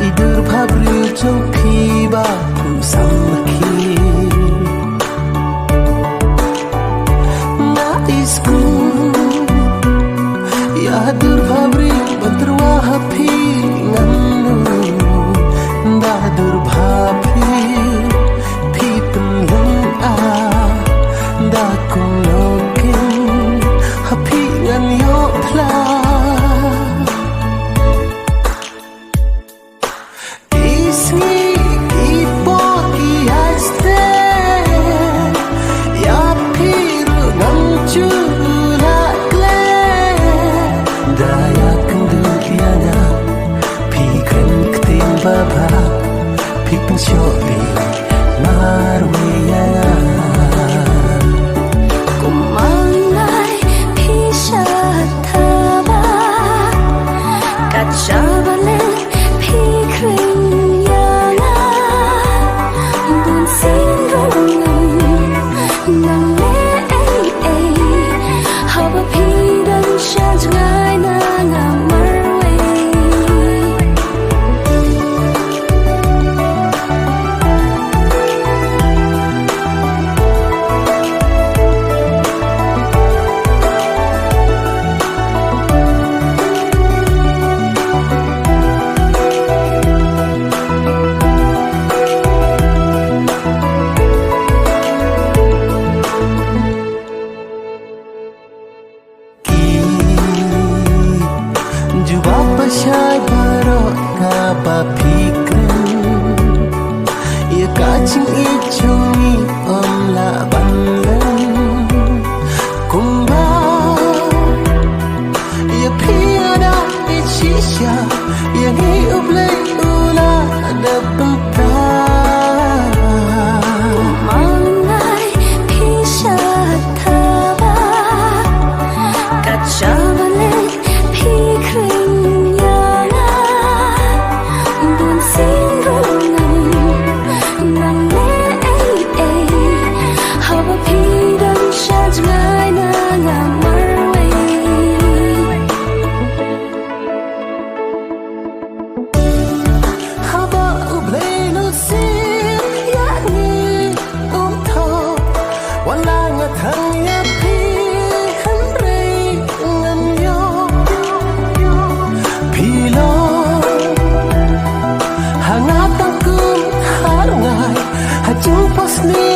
idur bhabru jong phiba ku samkhi na isku ya dur bhabri batrwa phi nganu da dur bhabri phi penlung a da kung lokin happy ngan yo pla Shortly, Marwaya. Kumangai pishataba, Abalin, yana, Bun singrum, Haba pidan shajngai na marway. Jubab bashai ya kacing icungi laban kumba ya piada icisha ya Khublei ula labynta Kumangai pishataba, Abalin, yana, Bun singrum, Haba pidan shajngai na marway. Haba Khublei no sin ya ni tho wala nga thang ya pi han rei ngam yo philo hanga tang kun har ngai ha chung pas ni